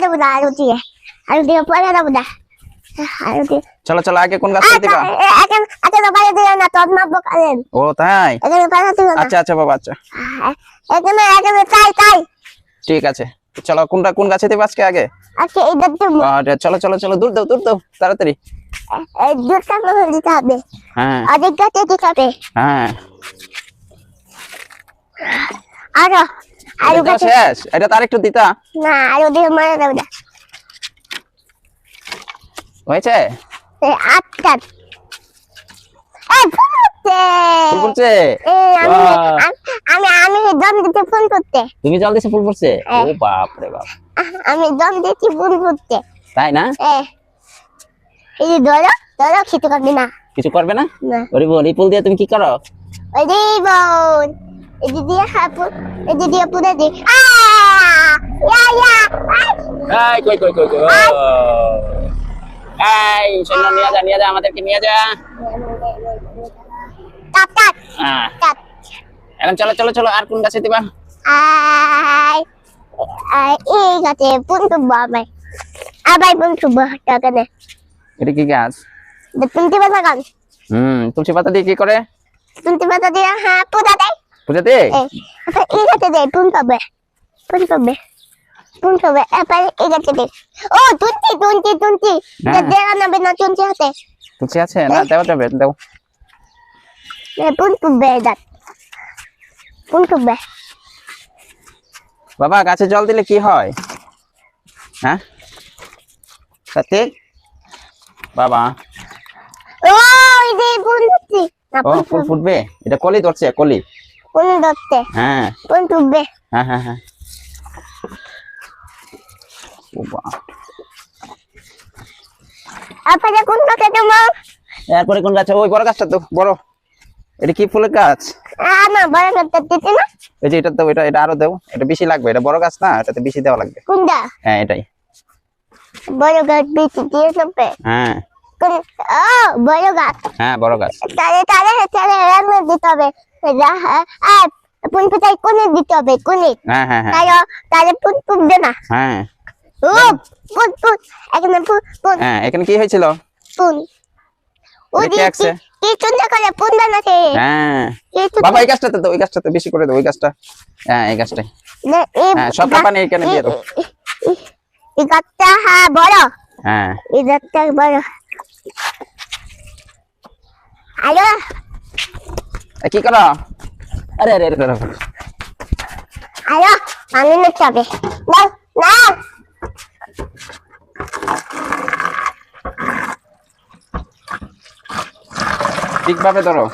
দেবো না, আলু দিয়ে পরে দেবো না, আলু দিয়ে। চলো চলো, আগে কোন গাছটা দিবা? আচ্ছা বাইরে দিও না, তোর মাপবো কালেন। ও তাই? এখানে পাতা দিও না। আচ্ছা আচ্ছা বাবা, আচ্ছা এখানে তাই ঠিক আছে। চলো কোন গাছে দিবা আজকে আগে? আচ্ছা এইটা দেবো। চলো চলো চলো, দূর দাও তাড়াতাড়ি। এই দুধটা দিতে হবে। হ্যাঁ অধিক গাছে দিতে হবে। হ্যাঁ, আরো আলু এটা গাছে শেষ, এটা তার একটু দিতা। না, আলু দিয়ে মারা দেবো না। হয়েছে? আটটা ফুল ফুটছে? আমি দম দিতে ফোন করতে। তুমি জল দিছে ফুল ফুটছে? ও বাপ রে বাপ, আমি দম দিচ্ছি ফুল ফুটতে। তাই না? এই যে ধরো খেতে পারবি না। কিছু করবে না? না। ওরে বোন, এই ফুল দিয়ে তুমি কি করো? ওই রে বোন, এই যে দিয়ে হাপু, এই যে দিয়ে পুরো দি। এই কই এই শোনো, নিয়ে যা আমাদেরকে নিয়ে যা। এখন চলো চলো চলো, আর কোন গাছে দিবা? এই গাছে পুন তুলবো আবার পুন তুলবো টাকানে। এটা কি গাছ? তুলসী পাতা গাছ। তুলসী পাতা দিয়ে কি করে? তুলসী পাতা দিয়ে পূজা দেয়। পূজা দে? এই গাছে দেয়, পুন পাবে এবার এই গাছে দেয়। ও তুলসী দেওয়া যাবে না, তুলসী হাতে। তুলসী আছে না? দেওয়া যাবে, দাও। পুন তুলবে দাঁত, পুন তুলবে। বাবা, গাছে জল দিলে কি হয়? হ্যাঁ কার্তিক বাবা, ওই যে পুন তুলছি না, ও ফুল ফুটবে? এটা কলি ধরছে, কলি পুন ধরতে। হ্যাঁ পুন তুলবে। হ্যাঁ ও বাবা, আপনাদের কোন গাছে দেবো? এরপরে কোন গাছ? ওই বড় গাছটা তো বড়। এটা কি ফুলের গাছ? না, বড় গাছটা দিতে না। এই যে এটা দাও, এটা আরো দাও, এটা বেশি লাগবে, এটা বড় গাছ না, এটাতে বেশি দেওয়া লাগবে। কোনটা? হ্যাঁ এটাই। বড় গাছ বেশি দিয়ে দেবে। হ্যাঁ বড় গাছ। হ্যাঁ বড় গাছ। তাহলে রান্না দিতে হবে। পুন কোথায় কোনে দিতে হবে, কোনে। হ্যাঁ তাহলে পুন তুলবে না। হ্যাঁ পুন এখানে পুন। হ্যাঁ, এখানে কি হয়েছিল? পুন কি আছে? কি সুন্দর করে পুন বানাছে। হ্যাঁ বাবা, এই গাছটাতে দাও, ওই গাছটাতে বেশি করে দাও, ওই গাছটা। হ্যাঁ এই গাছটাই। হ্যাঁ, সবটা পানি এখানে দিয়ে দাও। এই গাছটা বড়। হ্যাঁ এই গাছটা বড়। হ্যালো, কি করো? আরে হ্যালো, পানি নিতে হবে। নাও ঠিকভাবে ধরো।